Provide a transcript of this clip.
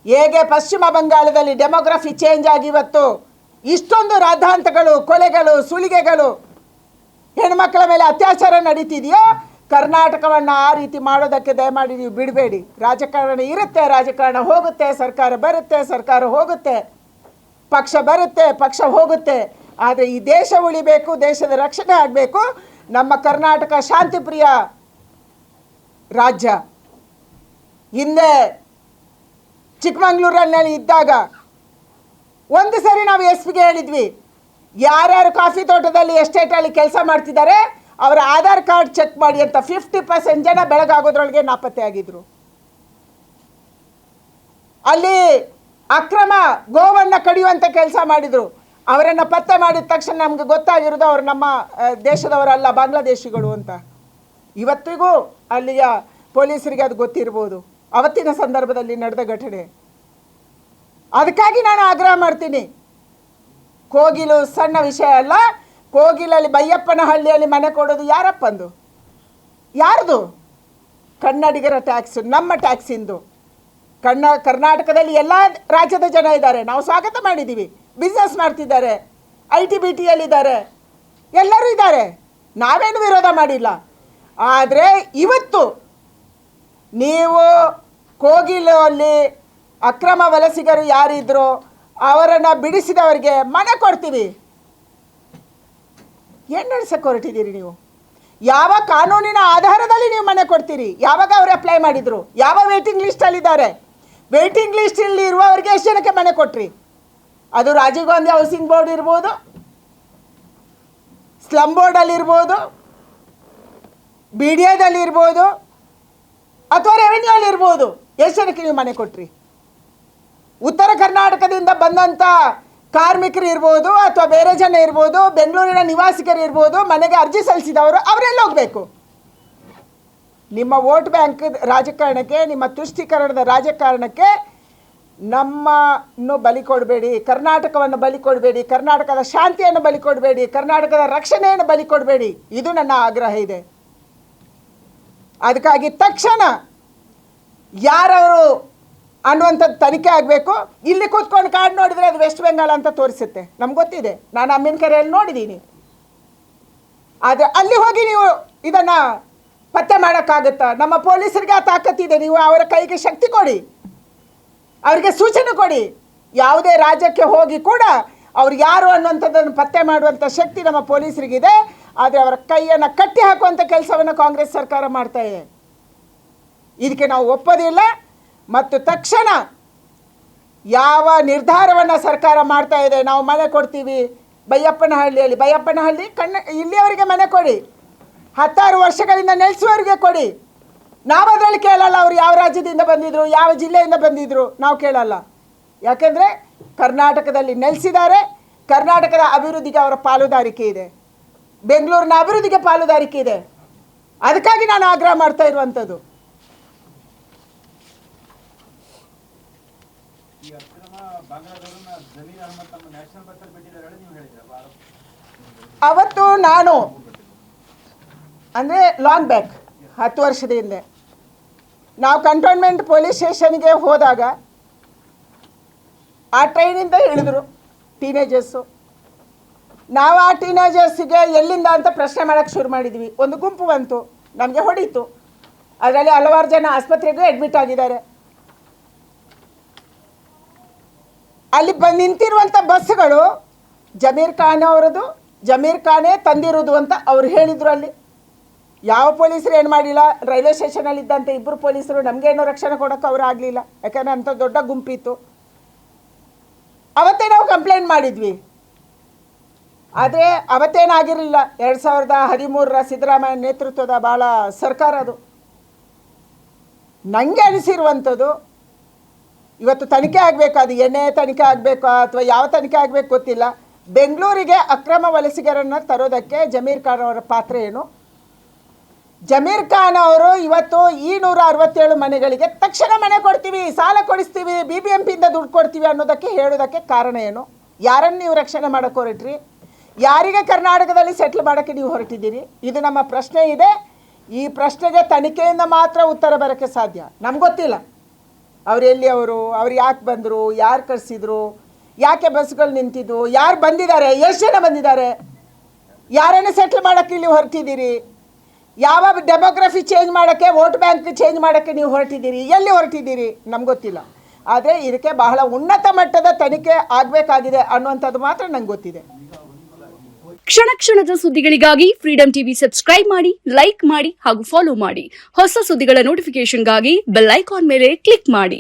ಹೇಗೆ ಪಶ್ಚಿಮ ಬಂಗಾಳದಲ್ಲಿ ಡೆಮೋಗ್ರಫಿ ಚೇಂಜ್ ಆಗಿ ಇವತ್ತು ಇಷ್ಟೊಂದು ರಾದ್ಧಾಂತಗಳು, ಕೊಲೆಗಳು, ಸುಲಿಗೆಗಳು, ಹೆಣ್ಮಕ್ಳ ಮೇಲೆ ಅತ್ಯಾಚಾರ ನಡೀತಿದೆಯೋ, ಕರ್ನಾಟಕವನ್ನು ಆ ರೀತಿ ಮಾಡೋದಕ್ಕೆ ದಯಮಾಡಿ ನೀವು ಬಿಡಬೇಡಿ. ರಾಜಕಾರಣ ಇರುತ್ತೆ, ರಾಜಕಾರಣ ಹೋಗುತ್ತೆ, ಸರ್ಕಾರ ಬರುತ್ತೆ, ಸರ್ಕಾರ ಹೋಗುತ್ತೆ, ಪಕ್ಷ ಬರುತ್ತೆ, ಪಕ್ಷ ಹೋಗುತ್ತೆ. ಆದರೆ ಈ ದೇಶ ಉಳಿಬೇಕು, ದೇಶದ ರಕ್ಷಣೆ ಆಗಬೇಕು. ನಮ್ಮ ಕರ್ನಾಟಕ ಶಾಂತಿಪ್ರಿಯ ರಾಜ್ಯ. ಹಿಂದೆ ಚಿಕ್ಕಮಂಗ್ಳೂರಲ್ಲಿ ಇದ್ದಾಗ ಒಂದು ಸರಿ ನಾವು ಎಸ್ಪಿಗೆ ಹೇಳಿದ್ವಿ, ಯಾರ್ಯಾರು ಕಾಫಿ ತೋಟದಲ್ಲಿ ಎಸ್ಟೇಟಲ್ಲಿ ಕೆಲಸ ಮಾಡ್ತಿದ್ದಾರೆ ಅವರ ಆಧಾರ್ ಕಾರ್ಡ್ ಚೆಕ್ ಮಾಡಿ ಅಂತ. 50% ಜನ ಬೆಳಗಾಗೋದ್ರೊಳಗೆ ನಾಪತ್ತೆ ಆಗಿದ್ರು. ಅಲ್ಲಿ ಅಕ್ರಮ ಗೋವನ್ನು ಕಡಿಯುವಂಥ ಕೆಲಸ ಮಾಡಿದರು. ಅವರನ್ನು ಪತ್ತೆ ಮಾಡಿದ ತಕ್ಷಣ ನಮ್ಗೆ ಗೊತ್ತಾಗಿರೋದು ಅವರು ನಮ್ಮ ದೇಶದವರಲ್ಲ, ಬಾಂಗ್ಲಾದೇಶಿಗಳು ಅಂತ. ಇವತ್ತಿಗೂ ಅಲ್ಲಿಯ ಪೊಲೀಸರಿಗೆ ಅದು ಗೊತ್ತಿರ್ಬೋದು, ಅವತ್ತಿನ ಸಂದರ್ಭದಲ್ಲಿ ನಡೆದ ಘಟನೆ. ಅದಕ್ಕಾಗಿ ನಾನು ಆಗ್ರಹ ಮಾಡ್ತೀನಿ, ಕೋಗಿಲು ಸಣ್ಣ ವಿಷಯ ಅಲ್ಲ. ಕೋಗಿಲಲ್ಲಿ ಬೈಯಪ್ಪನಹಳ್ಳಿಯಲ್ಲಿ ಮನೆ ಕೊಡೋದು ಯಾರಪ್ಪಂದು? ಯಾರ್ದು? ಕನ್ನಡಿಗರ ಟ್ಯಾಕ್ಸ್, ನಮ್ಮ ಟ್ಯಾಕ್ಸಿಂದು. ಕರ್ನಾಟಕದಲ್ಲಿ ಎಲ್ಲ ರಾಜ್ಯದ ಜನ ಇದ್ದಾರೆ, ನಾವು ಸ್ವಾಗತ ಮಾಡಿದ್ದೀವಿ. ಬಿಸ್ನೆಸ್ ಮಾಡ್ತಿದ್ದಾರೆ, IT-BTಯಲ್ಲಿದ್ದಾರೆ, ಎಲ್ಲರೂ ಇದ್ದಾರೆ, ನಾವೇನು ವಿರೋಧ ಮಾಡಿಲ್ಲ. ಆದರೆ ಇವತ್ತು ನೀವು ಕೋಗಿಲಲ್ಲಿ ಅಕ್ರಮ ವಲಸಿಗರು ಯಾರಿದ್ರು ಅವರನ್ನು ಬಿಡಿಸಿದವರಿಗೆ ಮನೆ ಕೊಡ್ತೀವಿ. ಏನು ನಡೆಸಕ್ಕೆ ಹೊರಟಿದ್ದೀರಿ ನೀವು? ಯಾವ ಕಾನೂನಿನ ಆಧಾರದಲ್ಲಿ ನೀವು ಮನೆ ಕೊಡ್ತೀರಿ? ಯಾವಾಗ ಅವರು ಅಪ್ಲೈ ಮಾಡಿದರು? ಯಾವ ವೇಟಿಂಗ್ ಲಿಸ್ಟಲ್ಲಿದ್ದಾರೆ? ವೇಟಿಂಗ್ ಲಿಸ್ಟಲ್ಲಿ ಇರುವವರಿಗೆ ಎಷ್ಟು ಜನಕ್ಕೆ ಮನೆ ಕೊಟ್ರಿ? ಅದು ರಾಜೀವ್ ಗಾಂಧಿ ಹೌಸಿಂಗ್ ಬೋರ್ಡ್ ಇರ್ಬೋದು, ಸ್ಲಮ್ ಬೋರ್ಡಲ್ಲಿರ್ಬೋದು, BDAದಲ್ಲಿರ್ಬೋದು, ಅಥವಾ ರೆವೆನ್ಯೂಲ್ಲಿರ್ಬೋದು. ಎಷ್ಟು ಜನಕ್ಕೆ ನೀವು ಮನೆ ಕೊಟ್ರಿ? ಉತ್ತರ ಕರ್ನಾಟಕದಿಂದ ಬಂದಂಥ ಕಾರ್ಮಿಕರು ಇರ್ಬೋದು, ಅಥವಾ ಬೇರೆ ಜನ ಇರ್ಬೋದು, ಬೆಂಗಳೂರಿನ ನಿವಾಸಿಗರು ಇರ್ಬೋದು, ಮನೆಗೆ ಅರ್ಜಿ ಸಲ್ಲಿಸಿದವರು ಅವರೆಲ್ಲ ಹೋಗಬೇಕು. ನಿಮ್ಮ ವೋಟ್ ಬ್ಯಾಂಕ್ ರಾಜಕಾರಣಕ್ಕೆ, ನಿಮ್ಮ ತುಷ್ಟೀಕರಣದ ರಾಜಕಾರಣಕ್ಕೆ ನಮ್ಮನ್ನು ಬಲಿ ಕೊಡಬೇಡಿ, ಕರ್ನಾಟಕವನ್ನು ಬಲಿ ಕೊಡಬೇಡಿ, ಕರ್ನಾಟಕದ ಶಾಂತಿಯನ್ನು ಬಲಿ ಕೊಡಬೇಡಿ, ಕರ್ನಾಟಕದ ರಕ್ಷಣೆಯನ್ನು ಬಲಿ ಕೊಡಬೇಡಿ. ಇದು ನನ್ನ ಆಗ್ರಹ ಇದೆ. ಅದಕ್ಕಾಗಿ ತಕ್ಷಣ ಯಾರವರು ಅನ್ನುವಂಥದ್ದು ತನಿಖೆ ಆಗಬೇಕು. ಇಲ್ಲಿ ಕೂತ್ಕೊಂಡು ಕಾರ್ಡ್ ನೋಡಿದರೆ ಅದು ವೆಸ್ಟ್ ಬೆಂಗಾಲ್ ಅಂತ ತೋರಿಸುತ್ತೆ, ನಮ್ಗೆ ಗೊತ್ತಿದೆ. ನಾನು ಅಮ್ಮಿನಕೆರೆಯಲ್ಲಿ ನೋಡಿದ್ದೀನಿ. ಆದರೆ ಅಲ್ಲಿ ಹೋಗಿ ನೀವು ಇದನ್ನು ಪತ್ತೆ ಮಾಡೋಕ್ಕಾಗುತ್ತಾ? ನಮ್ಮ ಪೊಲೀಸರಿಗೆ ಆ ತಾಕತ್ತಿದೆ. ನೀವು ಅವರ ಕೈಗೆ ಶಕ್ತಿ ಕೊಡಿ, ಅವರಿಗೆ ಸೂಚನೆ ಕೊಡಿ. ಯಾವುದೇ ರಾಜ್ಯಕ್ಕೆ ಹೋಗಿ ಕೂಡ ಅವ್ರು ಯಾರು ಅನ್ನುವಂಥದ್ದನ್ನು ಪತ್ತೆ ಮಾಡುವಂಥ ಶಕ್ತಿ ನಮ್ಮ ಪೊಲೀಸರಿಗಿದೆ. ಆದರೆ ಅವರ ಕೈಯನ್ನು ಕಟ್ಟಿ ಹಾಕುವಂಥ ಕೆಲಸವನ್ನು ಕಾಂಗ್ರೆಸ್ ಸರ್ಕಾರ ಮಾಡ್ತಾ ಇದೆ. ಇದಕ್ಕೆ ನಾವು ಒಪ್ಪೋದಿಲ್ಲ. ಮತ್ತು ತಕ್ಷಣ ಯಾವ ನಿರ್ಧಾರವನ್ನು ಸರ್ಕಾರ ಮಾಡ್ತಾ ಇದೆ, ನಾವು ಮನೆ ಕೊಡ್ತೀವಿ ಬೈಯಪ್ಪನಹಳ್ಳಿಯಲ್ಲಿ, ಬೈಯಪ್ಪನಹಳ್ಳಿ ಇಲ್ಲಿಯವರಿಗೆ ಮನೆ ಕೊಡಿ, 16 ವರ್ಷಗಳಿಂದ ನೆಲೆಸುವವರಿಗೆ ಕೊಡಿ. ನಾವು ಅದರಲ್ಲಿ ಕೇಳಲ್ಲ ಅವರು ಯಾವ ರಾಜ್ಯದಿಂದ ಬಂದಿದ್ರು, ಯಾವ ಜಿಲ್ಲೆಯಿಂದ ಬಂದಿದ್ರು, ನಾವು ಕೇಳಲ್ಲ. ಯಾಕೆಂದರೆ ಕರ್ನಾಟಕದಲ್ಲಿ ನೆಲೆಸಿದ್ದಾರೆ, ಕರ್ನಾಟಕದ ಅಭಿವೃದ್ಧಿಗೆ ಅವರ ಪಾಲುದಾರಿಕೆ ಇದೆ, ಬೆಂಗಳೂರಿನ ಅಭಿವೃದ್ಧಿಗೆ ಪಾಲುದಾರಿಕೆ ಇದೆ. ಅದಕ್ಕಾಗಿ ನಾನು ಆಗ್ರಹ ಮಾಡ್ತಾ ಇರುವಂಥದ್ದು. ಅವತ್ತು ನಾನು ಅಂದರೆ ಲಾಂಗ್ ಬ್ಯಾಕ್ 10 ವರ್ಷದ ಹಿಂದೆ ನಾವು ಕಂಟೋನ್ಮೆಂಟ್ ಪೊಲೀಸ್ ಸ್ಟೇಷನ್ಗೆ ಹೋದಾಗ ಆ ಟ್ರೈನಿಂದ ಇಳಿದ್ರು ಟೀನೇಜರ್ಸು. ನಾವು ಆ ಟೀನೇಜರ್ಸಿಗೆ ಎಲ್ಲಿಂದ ಅಂತ ಪ್ರಶ್ನೆ ಮಾಡೋಕ್ಕೆ ಶುರು ಮಾಡಿದ್ವಿ. ಒಂದು ಗುಂಪು ಬಂತು, ನಮಗೆ ಹೊಡೀತು. ಅದರಲ್ಲಿ ಹಲವಾರು ಜನ ಆಸ್ಪತ್ರೆಗೆ ಅಡ್ಮಿಟ್ ಆಗಿದ್ದಾರೆ. ಅಲ್ಲಿ ನಿಂತಿರುವಂಥ ಬಸ್ಸುಗಳು ಜಮೀರ್ ಖಾನ್ ಅವರದು, ಜಮೀರ್ ಖಾನೇ ತಂದಿರೋದು ಅಂತ ಅವ್ರು ಹೇಳಿದರು. ಅಲ್ಲಿ ಯಾವ ಪೊಲೀಸರು ಏನು ಮಾಡಿಲ್ಲ. ರೈಲ್ವೆ ಸ್ಟೇಷನಲ್ಲಿದ್ದಂಥ 2 ಪೊಲೀಸರು ನಮಗೇನೋ ರಕ್ಷಣೆ ಕೊಡೋಕ್ಕೆ ಅವರು ಆಗಲಿಲ್ಲ, ಯಾಕಂದರೆ ಅಂಥ ದೊಡ್ಡ ಗುಂಪಿತ್ತು. ಅವತ್ತೇ ನಾವು ಕಂಪ್ಲೇಂಟ್ ಮಾಡಿದ್ವಿ. ಆದರೆ ಅವತ್ತೇನಾಗಿರಲಿಲ್ಲ. 2013 ಸಿದ್ದರಾಮಯ್ಯ ನೇತೃತ್ವದ ಭಾಳ ಸರ್ಕಾರ ಅದು. ನನಗೆ ಅನಿಸಿರುವಂಥದ್ದು, ಇವತ್ತು ತನಿಖೆ ಆಗಬೇಕು, ಅದು ಎಣ್ಣೆ ತನಿಖೆ ಆಗಬೇಕು ಅಥವಾ ಯಾವ ತನಿಖೆ ಆಗಬೇಕು ಗೊತ್ತಿಲ್ಲ. ಬೆಂಗಳೂರಿಗೆ ಅಕ್ರಮ ವಲಸಿಗರನ್ನು ತರೋದಕ್ಕೆ ಜಮೀರ್ ಖಾನ್ ಅವರ ಪಾತ್ರ ಏನು? ಜಮೀರ್ ಖಾನ್ ಅವರು ಇವತ್ತು ಈ 167 ಮನೆಗಳಿಗೆ ತಕ್ಷಣ ಮನೆ ಕೊಡ್ತೀವಿ, ಸಾಲ ಕೊಡಿಸ್ತೀವಿ, BBMPಯಿಂದ ದುಡ್ಡು ಕೊಡ್ತೀವಿ ಅನ್ನೋದಕ್ಕೆ ಹೇಳೋದಕ್ಕೆ ಕಾರಣ ಏನು? ಯಾರನ್ನು ನೀವು ರಕ್ಷಣೆ ಮಾಡೋಕ್ಕೆ ಹೊರಟ್ರಿ? ಯಾರಿಗೆ ಕರ್ನಾಟಕದಲ್ಲಿ ಸೆಟ್ಲ್ ಮಾಡೋಕ್ಕೆ ನೀವು ಹೊರಟಿದ್ದೀರಿ? ಇದು ನಮ್ಮ ಪ್ರಶ್ನೆ ಇದೆ. ಈ ಪ್ರಶ್ನೆಗೆ ತನಿಖೆಯಿಂದ ಮಾತ್ರ ಉತ್ತರ ಬರೋಕ್ಕೆ ಸಾಧ್ಯ. ನಮ್ಗೆ ಗೊತ್ತಿಲ್ಲ, ಅವ್ರು ಎಲ್ಲಿ ಅವ್ರು ಯಾಕೆ ಬಂದರು, ಯಾರು ಕಳಿಸಿದ್ರು, ಯಾಕೆ ಬಸ್ಗಳು ನಿಂತಿದ್ದು, ಯಾರು ಬಂದಿದ್ದಾರೆ, ಎಷ್ಟು ಜನ ಬಂದಿದ್ದಾರೆ, ಯಾರನ್ನು ಸೆಟ್ಲ್ ಮಾಡೋಕ್ಕೆ ಇಲ್ಲಿ ಹೊರಟಿದ್ದೀರಿ, ಯಾವ ಡೆಮೋಗ್ರಫಿ ಚೇಂಜ್ ಮಾಡೋಕ್ಕೆ, ವೋಟ್ ಬ್ಯಾಂಕ್ ಚೇಂಜ್ ಮಾಡೋಕ್ಕೆ ನೀವು ಹೊರಟಿದ್ದೀರಿ, ಎಲ್ಲಿ ಹೊರಟಿದ್ದೀರಿ ನಮ್ಗೆ ಗೊತ್ತಿಲ್ಲ. ಆದರೆ ಇದಕ್ಕೆ ಬಹಳ ಉನ್ನತ ಮಟ್ಟದ ತನಿಖೆ ಆಗಬೇಕಾಗಿದೆ ಅನ್ನುವಂಥದ್ದು ಮಾತ್ರ ನಂಗೆ ಗೊತ್ತಿದೆ. ಕ್ಷಣ ಕ್ಷಣದ ಸುದ್ದಿಗಳಿಗಾಗಿ ಫ್ರೀಡಂ ಟಿವಿ ಸಬ್ಸ್ಕ್ರೈಬ್ ಮಾಡಿ, ಲೈಕ್ ಮಾಡಿ ಹಾಗೂ ಫಾಲೋ ಮಾಡಿ. ಹೊಸ ಸುದ್ದಿಗಳ ನೋಟಿಫಿಕೇಶನ್ಗಾಗಿ ಬೆಲ್ ಐಕಾನ್ ಮೇಲೆ ಕ್ಲಿಕ್ ಮಾಡಿ.